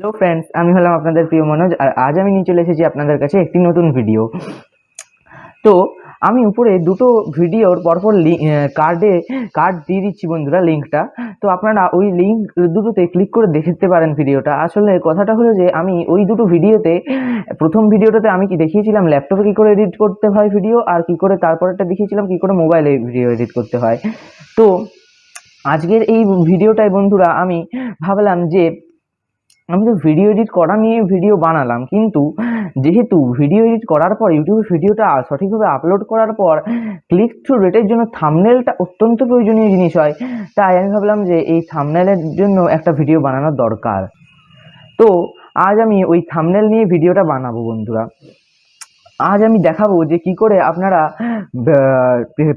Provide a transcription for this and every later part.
Hello friends, আমি হলাম আপনাদের প্রিয় মনোজ। আর আজ আমি নিয়ে চলে এসেছি আপনাদের কাছে একটি নতুন ভিডিও। তো আমি উপরে দুটো ভিডিওর পরপর কার্ড দিয়ে দিচ্ছি বন্ধুরা, লিঙ্কটা। তো আপনারা ওই লিঙ্ক দুটোতে ক্লিক করে দেখতে পারেন ভিডিওটা। আসলে কথাটা হলো যে আমি ওই দুটো ভিডিওতে, প্রথম ভিডিওটাতে আমি কি দেখিয়েছিলাম ল্যাপটপে কি করে এডিট করতে হয় ভিডিও, আর কি করে তারপরেরটা দেখিয়েছিলাম কি করে মোবাইলে ভিডিও এডিট করতে হয়। তো আজকের এই ভিডিওটায় বন্ধুরা আমি ভাবলাম যে আমি তো ভিডিও এডিট করা নিয়ে ভিডিও বানালাম, কিন্তু যেহেতু ভিডিও এডিট করার পর ইউটিউবে ভিডিওটা সঠিকভাবে আপলোড করার পর ক্লিক থ্রু রেটের জন্য থাম্বনেলটা অত্যন্ত প্রয়োজনীয় জিনিস হয়। তাই আমি ভাবলাম যে এই থাম্বনেলের জন্য একটা ভিডিও বানানোর দরকার। তো আজ আমি ওই থাম্বনেল নিয়ে ভিডিওটা বানাবো বন্ধুরা। আজ আমি দেখাবো যে কি করে আপনারা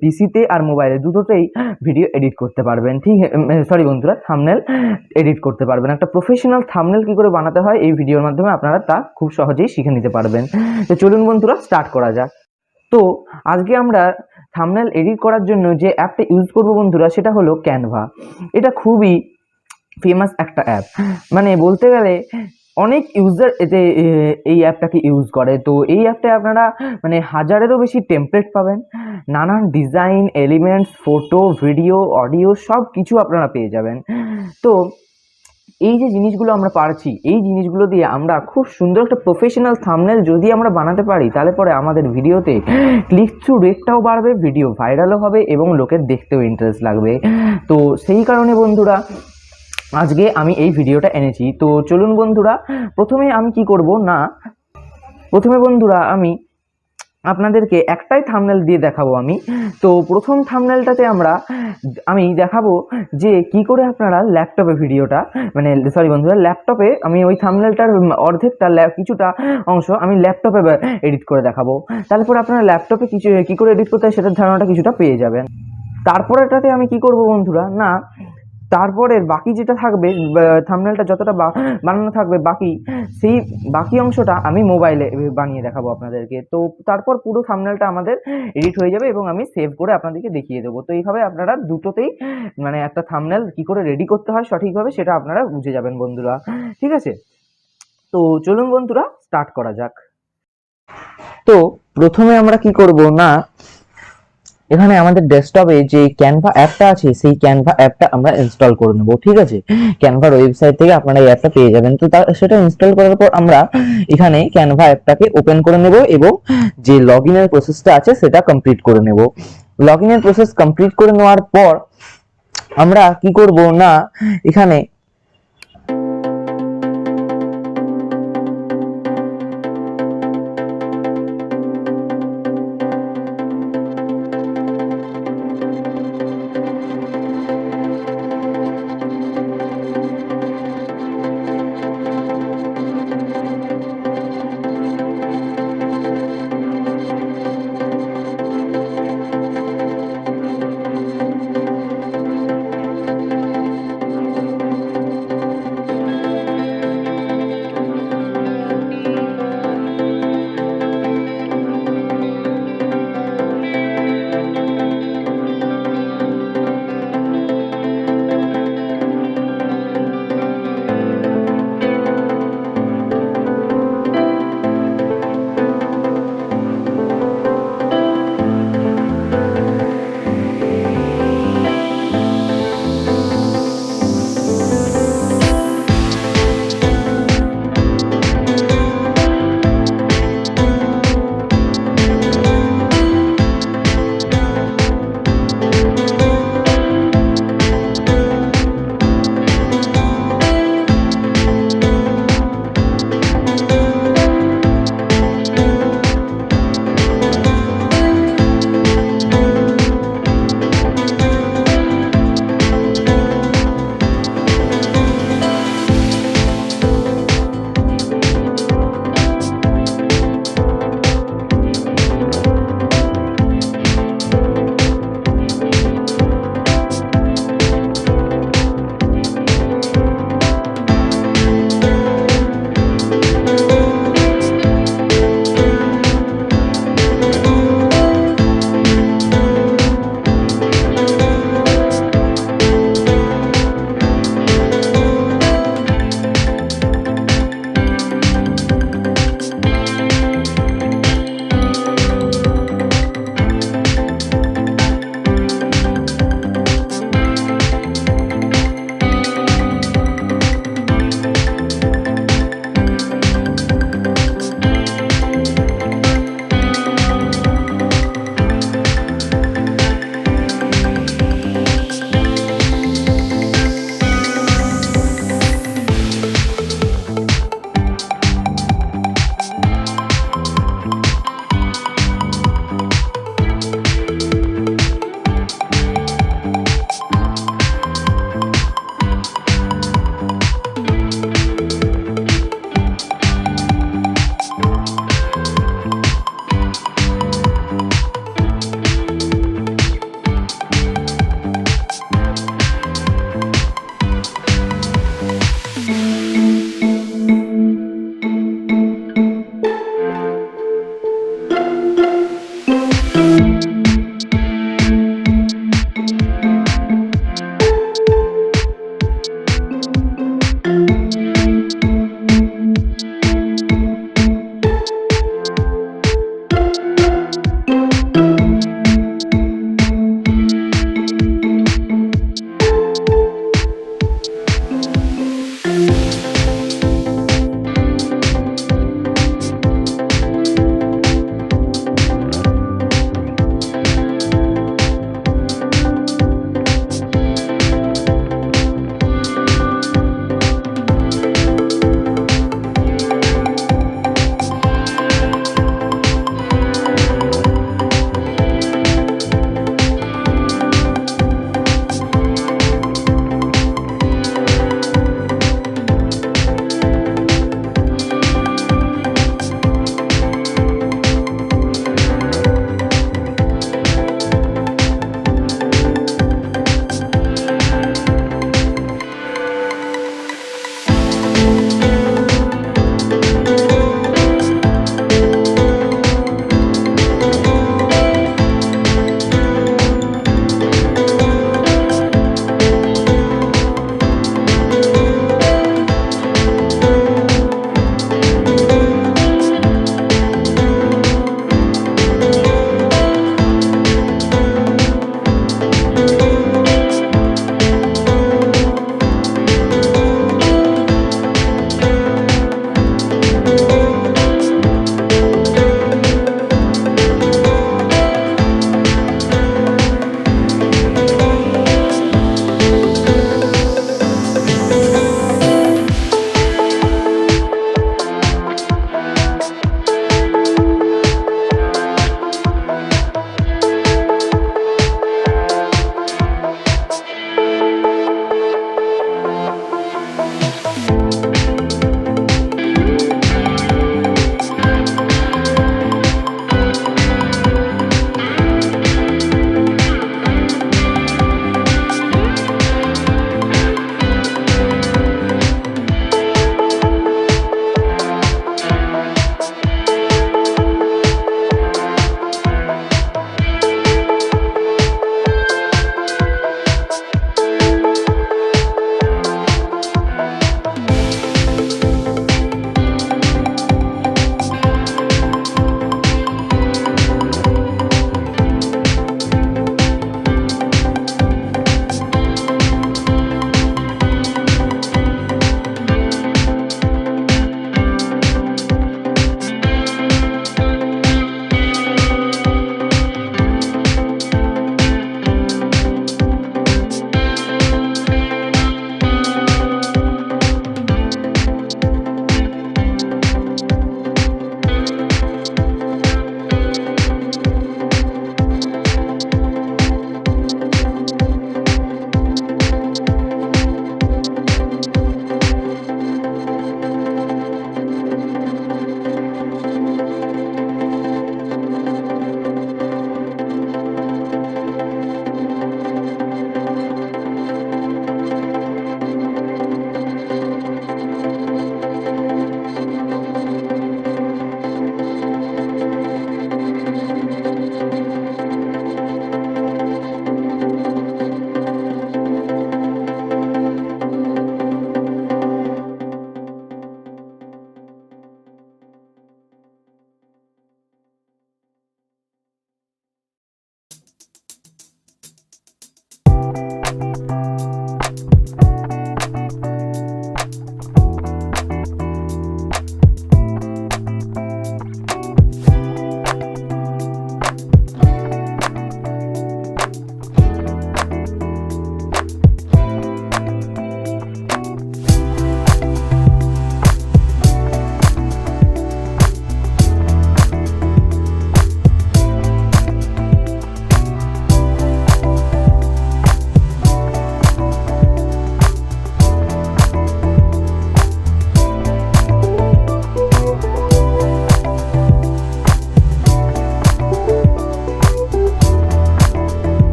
পিসিতে আর মোবাইলে দুটোতেই ভিডিও এডিট করতে পারবেন। ঠিক, সরি বন্ধুরা, থাম্বনেল এডিট করতে পারবেন। একটা প্রফেশনাল থাম্বনেল কি করে বানাতে হয় এই ভিডিওর মাধ্যমে আপনারা তা খুব সহজেই শিখে নিতে পারবেন। তো চলুন বন্ধুরা, স্টার্ট করা যাক। তো আজকে আমরা থাম্বনেল এডিট করার জন্য যে অ্যাপটা ইউজ করব বন্ধুরা, সেটা হলো ক্যানভা। এটা খুবই ফেমাস একটা অ্যাপ। মানে বলতে গেলে অনেক ইউজার এতে এই অ্যাপটাকে ইউজ করে। তো এই অ্যাপটায় আপনারা মানে হাজারেরও বেশি টেমপ্লেট পাবেন, নানান design, elements, photo, video, audio সব কিছু আপনারা পেয়ে যাবেন। তো এই যে জিনিসগুলো আমরা পারছি, এই জিনিসগুলো দিয়ে আমরা খুব সুন্দর একটা প্রফেশনাল থাম্বনেল যদি আমরা বানাতে পারি, তাহলে পরে আমাদের ভিডিওতে ক্লিক থ্রু রেটটাও বাড়বে, ভিডিও ভাইরালও হবে এবং লোকের দেখতেও ইন্টারেস্ট লাগবে। তো সেই কারণে বন্ধুরা আজকে আমি এই ভিডিওটা এনেছি। তো চলুন বন্ধুরা, প্রথমে আমি কি করব না, প্রথমে বন্ধুরা আমি আপনাদেরকে একটাই থাম্বনেল দিয়ে দেখাবো আমি। তো প্রথম থাম্বনেলটাতে আমি দেখাবো যে কি করে আপনারা ল্যাপটপে ভিডিওটা, মানে সরি বন্ধুরা, ল্যাপটপে আমি ওই থাম্বনেলটার অর্ধেকটা কিছুটা অংশ আমি ল্যাপটপে এডিট করে দেখাবো। তারপর আপনারা ল্যাপটপে কি করে এডিট করতে হয় সেটার ধারণাটা কিছুটা পেয়ে যাবেন। তারপরেটাতে আমি কি করব বন্ধুরা না, তারপরের বাকি যেটা থাকবে, থাম্বনেলটা যতটা বানানো থাকবে বাকি, সেই বাকি অংশটা আমি মোবাইলে বানিয়ে দেখাবো আপনাদেরকে। তো তারপর পুরো থাম্বনেলটা আমাদের এডিট হয়ে যাবে এবং আমি সেভ করে আপনাদেরকে দেখিয়ে দেবো। তো এইভাবে আপনারা দুটোতেই মানে একটা থাম্বনেল কি করে রেডি করতে হয় সঠিকভাবে সেটা আপনারা বুঝে যাবেন বন্ধুরা। ঠিক আছে, তো চলুন বন্ধুরা, স্টার্ট করা যাক। তো প্রথমে আমরা কি করব না, এখানে আমাদের ডেস্কটপে যে ক্যানভা অ্যাপটা আছে সেই ক্যানভা অ্যাপটা আমরা ইনস্টল করে নেব। ঠিক আছে, ক্যানভার ওয়েবসাইট থেকে আপনারা এই অ্যাপটা পেয়ে যাবেন। তো সেটা ইনস্টল করার পর আমরা এখানে ক্যানভা অ্যাপটাকে ওপেন করে নেব এবং যে লগইনের প্রসেসটা আছে সেটা কমপ্লিট করে নেব। লগইনের প্রসেস কমপ্লিট করে নেওয়ার পর আমরা কি করব না, এখানে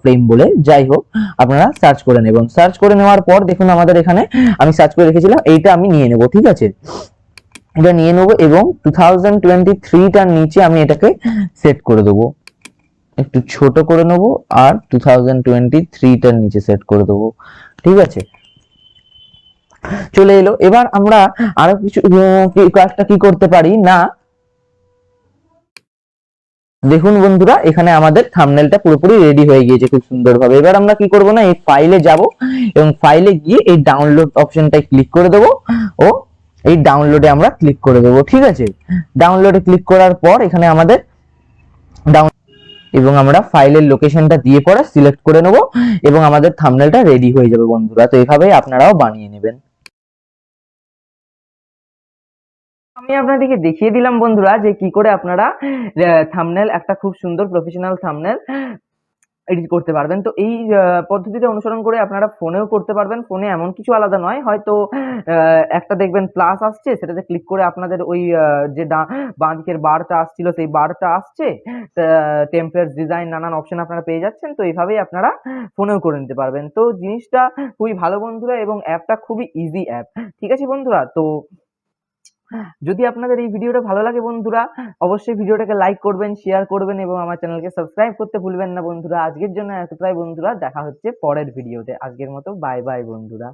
ফ্রেম বলে, যাই হোক আপনারা সার্চ করে নেবেন। সার্চ করে নেওয়ার পর দেখুন আমাদের এখানে আমি সার্চ করে রেখেছিলাম, এইটা আমি নিয়ে নেব, ঠিক আছে, এটা নিয়ে নেব এবং 2023টার নিচে আমি এটাকে সেট করে দেবো, একটু ছোট করে নেব আর 2023টার নিচে সেট করে দেবো, ঠিক আছে, চলে এলো। এবার আমরা আরো কিছু কয়েকটা কি করতে পারি না, দেখুন বন্ধুরা এখানে আমাদের থাম্বনেলটা পুরোপুরি রেডি হয়ে গিয়েছে খুব সুন্দরভাবে। এবার আমরা কি করব না, এই ফাইলে যাব এবং ফাইলে গিয়ে এই ডাউনলোড অপশনটায় ক্লিক করে দেবো ও এই ডাউনলোডে আমরা ক্লিক করে দেবো, ঠিক আছে। ডাউনলোডে ক্লিক করার পর এখানে আমাদের ডাউন এবং আমরা ফাইলের লোকেশনটা দিয়ে পরে সিলেক্ট করে নেব এবং আমাদের থাম্বনেলটা রেডি হয়ে যাবে বন্ধুরা। তো এভাবেই আপনারাও বানিয়ে নেবেন। আমি আপনাদেরকে দেখিয়ে দিলাম বন্ধুরা যে কি করে আপনারা থাম্বনেল, একটা খুব সুন্দর প্রফেশনাল থাম্বনেল এডিট করতে পারবেন। তো এই পদ্ধতিটা অনুসরণ করে আপনারা ফোনেও করতে পারবেন। ফোনে এমন কিছু আলাদা নয়, হয়তো একটা দেখবেন প্লাস আসছে, সেটাতে ক্লিক করে আপনাদের ওই যে বাঁ দিকের বারটা আসছিল সেই বারটা আসছে, টেমপ্লেট ডিজাইন নানান অপশন আপনারা পেয়ে যাচ্ছেন। তো এইভাবেই আপনারা ফোনেও করে নিতে পারবেন। তো জিনিসটা খুবই ভালো বন্ধুরা এবং অ্যাপটা খুবই ইজি অ্যাপ, ঠিক আছে বন্ধুরা। তো যদি আপনাদের এই ভিডিওটা ভালো লাগে বন্ধুরা, অবশ্যই ভিডিওটাকে লাইক করবেন, শেয়ার করবেন এবং আমার চ্যানেলকে সাবস্ক্রাইব করতে ভুলবেন না বন্ধুরা। আজকের জন্য এতটাই বন্ধুরা, দেখা হচ্ছে পরের ভিডিওতে। আজকের মতো বাই বাই বন্ধুরা।